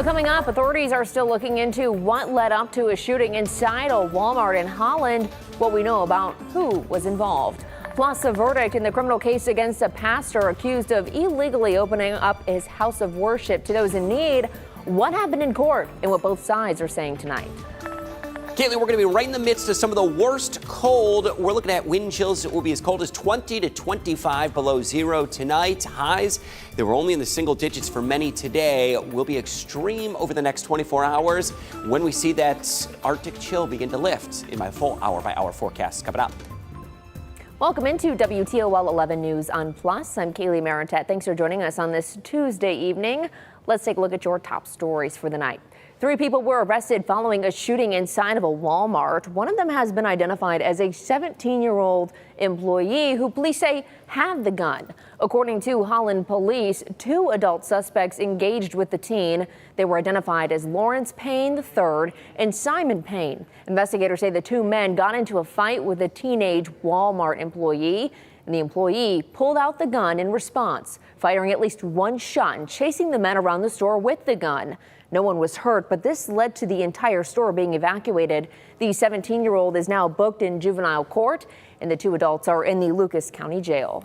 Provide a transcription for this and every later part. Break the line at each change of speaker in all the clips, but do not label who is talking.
Well, coming up, authorities are still looking into what led up to a shooting inside a Walmart in Holland, what we know about who was involved. Plus, a verdict in the criminal case against a pastor accused of illegally opening up his house of worship to those in need. What happened in court and what both sides are saying tonight.
Caitlin, we're going to be right in the midst of some of the worst cold. We're looking at wind chills that will be as cold as 20 to 25 below zero tonight. Highs that were only in the single digits for many today will be extreme over the next 24 hours when we see that Arctic chill begin to lift in my full hour-by-hour forecast coming up.
Welcome into WTOL 11 News on Plus. I'm Kaylee Maritet. Thanks for joining us on this Tuesday evening. Let's take a look at your top stories for the night. 3 people were arrested following a shooting inside of a Walmart. One of them has been identified as a 17-year-old employee who police say had the gun. According to Holland police, 2 adult suspects engaged with the teen. They were identified as Lawrence Payne III and Simon Payne. Investigators say the 2 men got into a fight with a teenage Walmart employee, and the employee pulled out the gun in response, firing at least 1 shot and chasing the men around the store with the gun. No one was hurt, but this led to the entire store being evacuated. The 17-year-old is now booked in juvenile court, and the 2 adults are in the Lucas County Jail.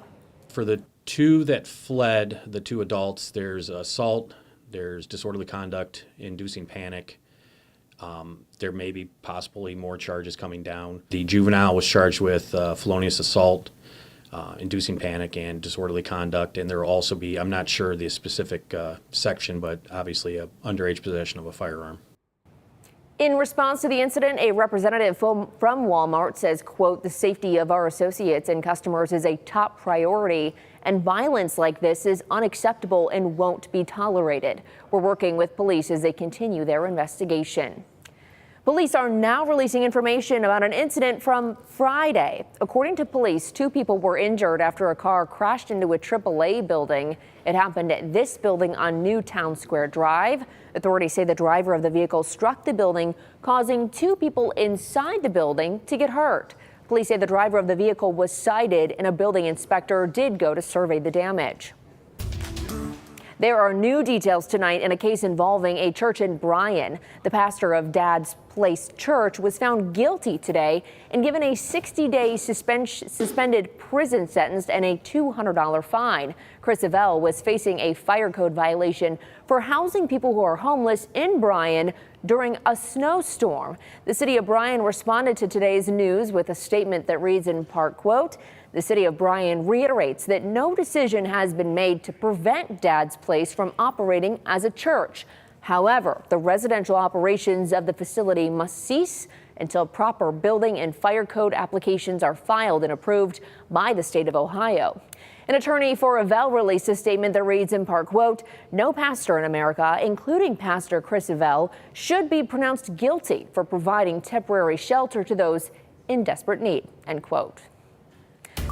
For the 2 that fled, the 2 adults, there's assault, there's disorderly conduct, inducing panic. There may be possibly more charges coming down. The juvenile was charged with felonious assault, inducing panic and disorderly conduct, and there will also be, I'm not sure the specific section, but obviously a underage possession of a firearm.
In response to the incident, a representative from Walmart says, quote, "The safety of our associates and customers is a top priority, and violence like this is unacceptable and won't be tolerated. We're working with police as they continue their investigation." Police are now releasing information about an incident from Friday. According to police, 2 people were injured after a car crashed into a AAA building. It happened at this building on Newtown Square Drive. Authorities say the driver of the vehicle struck the building, causing 2 people inside the building to get hurt. Police say the driver of the vehicle was cited, and a building inspector did go to survey the damage. There are new details tonight in a case involving a church in Bryan. The pastor of Dad's Place Church was found guilty today and given a 60-day suspended prison sentence and a $200 fine. Chris Avell was facing a fire code violation for housing people who are homeless in Bryan during a snowstorm. The city of Bryan responded to today's news with a statement that reads in part, quote, "The city of Bryan reiterates that no decision has been made to prevent Dad's Place from operating as a church. However, the residential operations of the facility must cease until proper building and fire code applications are filed and approved by the state of Ohio." An attorney for Avell released a statement that reads in part, quote, "No pastor in America, including Pastor Chris Avell, should be pronounced guilty for providing temporary shelter to those in desperate need," end quote.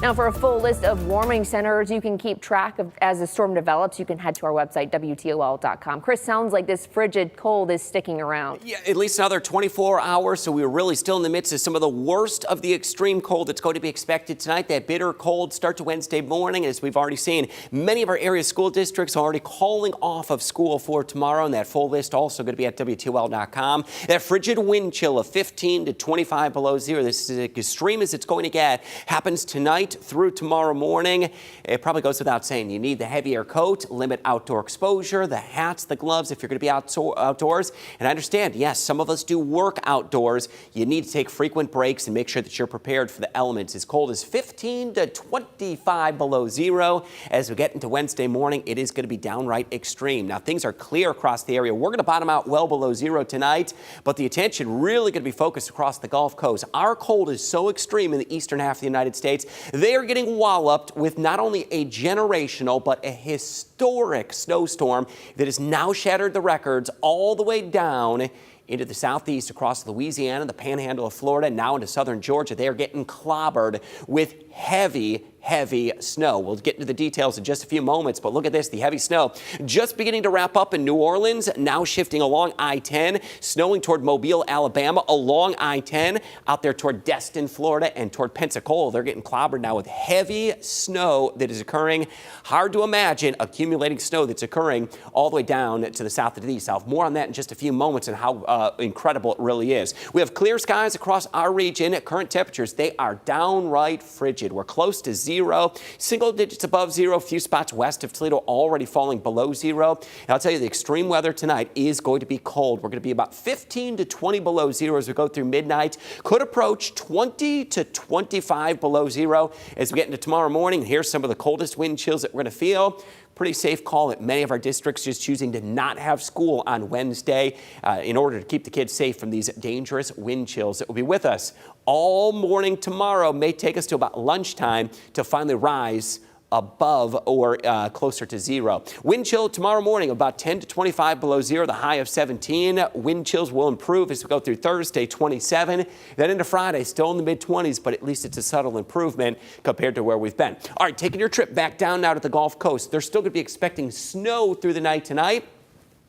Now, for a full list of warming centers you can keep track of as the storm develops, you can head to our website, WTOL.com. Chris, sounds like this frigid cold is sticking around.
Yeah, at least another 24 hours, so we're really still in the midst of some of the worst of the extreme cold that's going to be expected tonight. That bitter cold start to Wednesday morning, as we've already seen. Many of our area school districts are already calling off of school for tomorrow, and that full list also going to be at WTOL.com. That frigid wind chill of 15 to 25 below zero, this is as extreme as it's going to get, happens tonight through tomorrow morning. It probably goes without saying you need the heavier coat, limit outdoor exposure, the hats, the gloves if you're going to be outdoors. And I understand, yes, some of us do work outdoors. You need to take frequent breaks and make sure that you're prepared for the elements. As cold as 15 to 25 below zero. As we get into Wednesday morning, it is going to be downright extreme. Now, things are clear across the area. We're going to bottom out well below zero tonight, but the attention really going to be focused across the Gulf Coast. Our cold is so extreme in the eastern half of the United States. They are getting walloped with not only a generational but a historic snowstorm that has now shattered the records all the way down into the southeast across Louisiana, the panhandle of Florida, now into southern Georgia. They are getting clobbered with heavy snow. We'll get into the details in just a few moments, but look at this, the heavy snow just beginning to wrap up in New Orleans, now shifting along I-10, snowing toward Mobile, Alabama, along I-10, out there toward Destin, Florida, and toward Pensacola. They're getting clobbered now with heavy snow that is occurring. Hard to imagine accumulating snow that's occurring all the way down to the south and the south. More on that in just a few moments and how incredible it really is. We have clear skies across our region. At current temperatures, they are downright frigid. We're close to zero, single digits above zero, a few spots west of Toledo already falling below zero. And I'll tell you, the extreme weather tonight is going to be cold. We're going to be about 15 to 20 below zero as we go through midnight. Could approach 20 to 25 below zero as we get into tomorrow morning. Here's some of the coldest wind chills that we're going to feel. Pretty safe call at many of our districts just choosing to not have school on Wednesday in order to keep the kids safe from these dangerous wind chills that will be with us all morning tomorrow. May take us to about lunchtime to finally rise above or closer to zero. Wind chill tomorrow morning about 10 to 25 below zero, the high of 17. Wind chills will improve as we go through Thursday, 27. Then into Friday, still in the mid-20s, but at least it's a subtle improvement compared to where we've been. All right, taking your trip back down now to the Gulf Coast. They're still going to be expecting snow through the night tonight.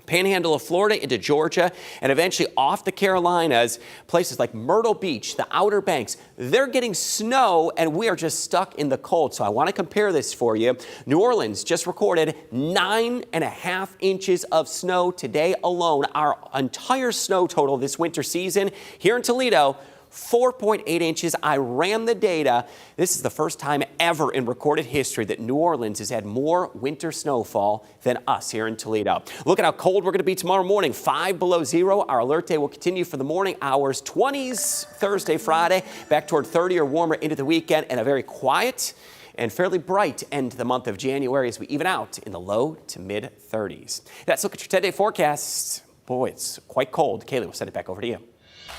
Panhandle of Florida into Georgia, and eventually off the Carolinas, places like Myrtle Beach, the Outer Banks, they're getting snow, and we are just stuck in the cold. So I want to compare this for you. New Orleans just recorded 9.5 inches of snow today alone. Our entire snow total this winter season here in Toledo, 4.8 inches. I ran the data. This is the first time ever in recorded history that New Orleans has had more winter snowfall than us here in Toledo. Look at how cold we're going to be tomorrow morning, 5 below zero. Our alert day will continue for the morning hours, 20s Thursday, Friday, back toward 30 or warmer into the weekend, and a very quiet and fairly bright end to the month of January as we even out in the low to mid 30s. Let's look at your 10-day forecasts. Boy, it's quite cold. Kaylee, we'll send it back over to you.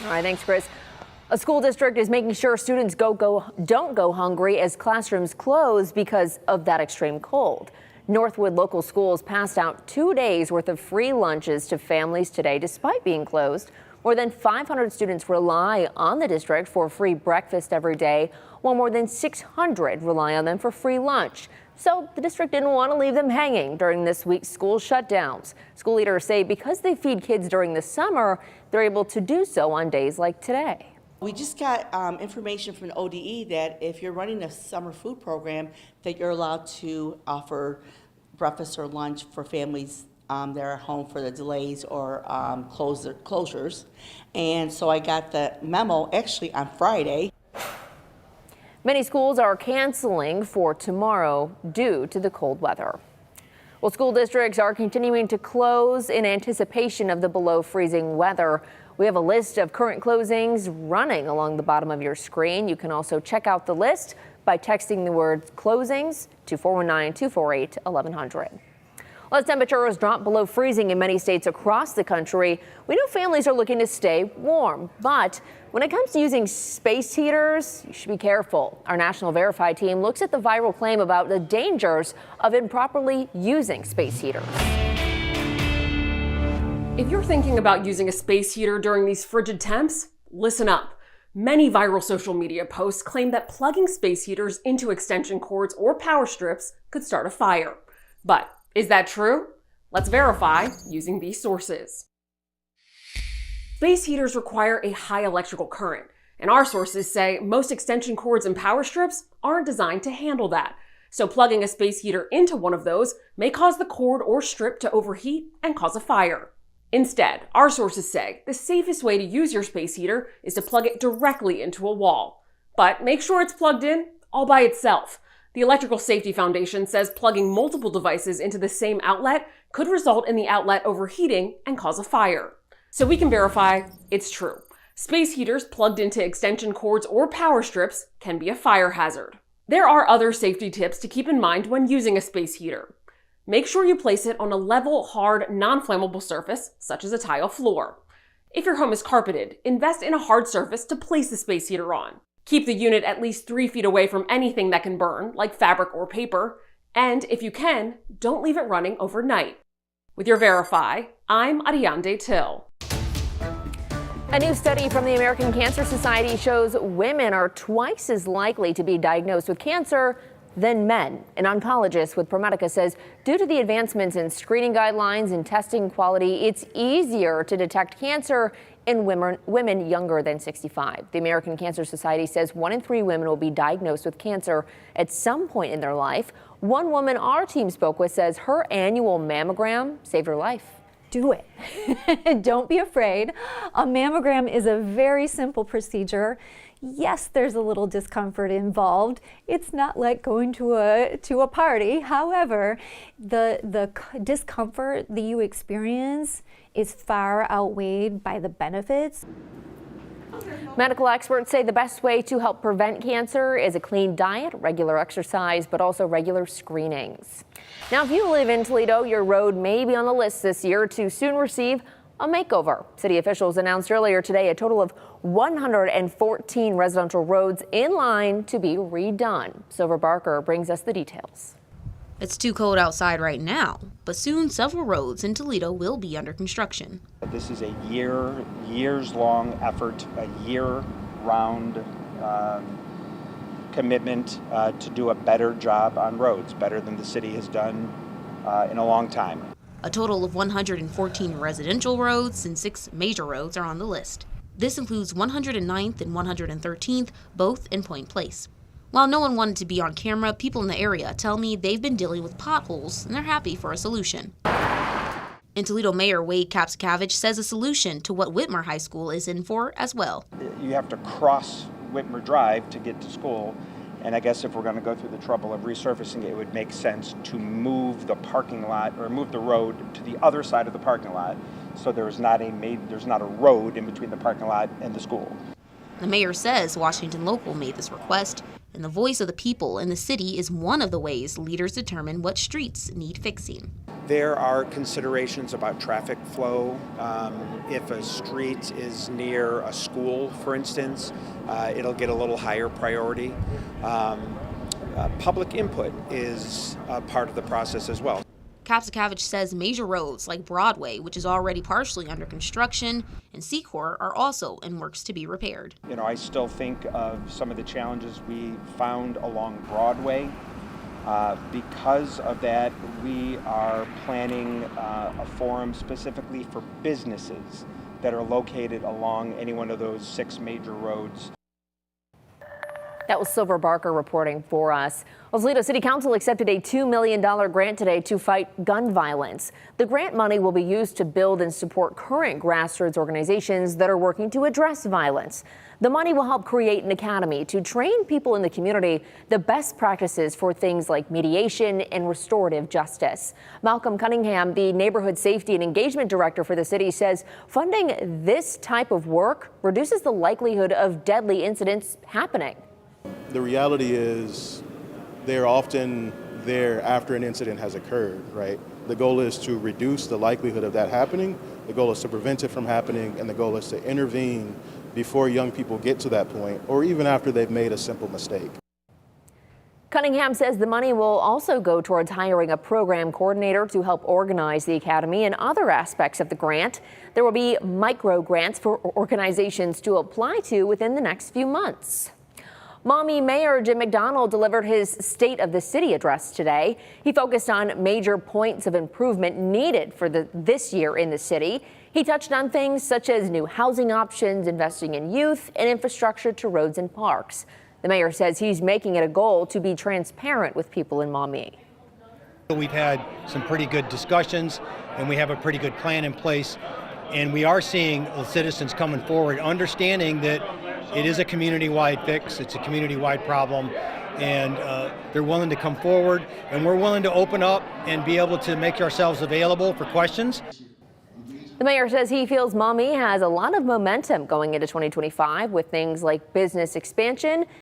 All right, thanks, Chris. A school district is making sure students don't go hungry as classrooms close because of that extreme cold. Northwood local schools passed out 2 days worth of free lunches to families today despite being closed. More than 500 students rely on the district for free breakfast every day, while more than 600 rely on them for free lunch. So the district didn't want to leave them hanging during this week's school shutdowns. School leaders say because they feed kids during the summer, they're able to do so on days like today.
We just got information from the ODE that if you're running a summer food program, that you're allowed to offer breakfast or lunch for families that are home for the delays or closures. And so I got the memo actually on Friday.
Many schools are canceling for tomorrow due to the cold weather. Well, school districts are continuing to close in anticipation of the below freezing weather. We have a list of current closings running along the bottom of your screen. You can also check out the list by texting the word closings to 419-248-1100. Well, as temperatures drop below freezing in many states across the country, we know families are looking to stay warm. But when it comes to using space heaters, you should be careful. Our National Verify team looks at the viral claim about the dangers of improperly using space heaters.
If you're thinking about using a space heater during these frigid temps, listen up. Many viral social media posts claim that plugging space heaters into extension cords or power strips could start a fire. But is that true? Let's verify using these sources. Space heaters require a high electrical current, and our sources say most extension cords and power strips aren't designed to handle that. So plugging a space heater into one of those may cause the cord or strip to overheat and cause a fire. Instead, our sources say the safest way to use your space heater is to plug it directly into a wall. But make sure it's plugged in all by itself. The Electrical Safety Foundation says plugging multiple devices into the same outlet could result in the outlet overheating and cause a fire. So we can verify it's true. Space heaters plugged into extension cords or power strips can be a fire hazard. There are other safety tips to keep in mind when using a space heater. Make sure you place it on a level, hard, non-flammable surface, such as a tile floor. If your home is carpeted, invest in a hard surface to place the space heater on. Keep the unit at least 3 feet away from anything that can burn, like fabric or paper. And if you can, don't leave it running overnight. With your Verify, I'm Ariande Till.
A new study from the American Cancer Society shows women are twice as likely to be diagnosed with cancer than men. An oncologist with ProMedica says due to the advancements in screening guidelines and testing quality, it's easier to detect cancer in women younger than 65. The American Cancer Society says 1 in 3 women will be diagnosed with cancer at some point in their life. One woman our team spoke with says her annual mammogram saved her life.
Do it. Don't be afraid. A mammogram is a very simple procedure. Yes, there's a little discomfort involved. It's not like going to a party. However, the discomfort that you experience is far outweighed by the benefits.
Medical experts say the best way to help prevent cancer is a clean diet, regular exercise, but also regular screenings. Now, if you live in Toledo, your road may be on the list this year to soon receive a makeover. City officials announced earlier today a total of 114 residential roads in line to be redone. Silver Barker brings us the details.
It's too cold outside right now, but soon several roads in Toledo will be under construction.
This is a years-long effort, a year-round commitment to do a better job on roads, better than the city has done in a long time.
A total of 114 residential roads and 6 major roads are on the list. This includes 109th and 113th, both in Point Place. While no one wanted to be on camera, people in the area tell me they've been dealing with potholes and they're happy for a solution. And Toledo Mayor Wade Kapsakavich says a solution to what Whitmer High School is in for as well.
You have to cross Whitmer Drive to get to school, and I guess if we're going to go through the trouble of resurfacing it, it would make sense to move the parking lot or move the road to the other side of the parking lot, so there's not a road in between the parking lot and the school.
The mayor says Washington Local made this request, and the voice of the people in the city is one of the ways leaders determine what streets need fixing.
There are considerations about traffic flow. If a street is near a school, for instance, it'll get a little higher priority. Public input is a part of the process as well.
Kapsakavich says major roads like Broadway, which is already partially under construction, and Secor are also in works to be repaired.
You know, I still think of some of the challenges we found along Broadway. Because of that, we are planning a forum specifically for businesses that are located along any one of those 6 major roads.
That was Silver Barker reporting for us. Well, Toledo City Council accepted a $2 million grant today to fight gun violence. The grant money will be used to build and support current grassroots organizations that are working to address violence. The money will help create an academy to train people in the community the best practices for things like mediation and restorative justice. Malcolm Cunningham, the Neighborhood Safety and Engagement Director for the city, says funding this type of work reduces the likelihood of deadly incidents happening.
The reality is they're often there after an incident has occurred, right? The goal is to reduce the likelihood of that happening. The goal is to prevent it from happening, and the goal is to intervene before young people get to that point, or even after they've made a simple mistake.
Cunningham says the money will also go towards hiring a program coordinator to help organize the academy and other aspects of the grant. There will be micro grants for organizations to apply to within the next few months. Maumee Mayor Jim McDonald delivered his State of the City address today. He focused on major points of improvement needed for this year in the city. He touched on things such as new housing options, investing in youth, and infrastructure to roads and parks. The mayor says he's making it a goal to be transparent with people in Maumee.
We've had some pretty good discussions, and we have a pretty good plan in place. And we are seeing citizens coming forward, understanding that it is a community-wide fix, it's a community-wide problem, and they're willing to come forward, and we're willing to open up and be able to make ourselves available for questions.
The mayor says he feels Maumee has a lot of momentum going into 2025 with things like business expansion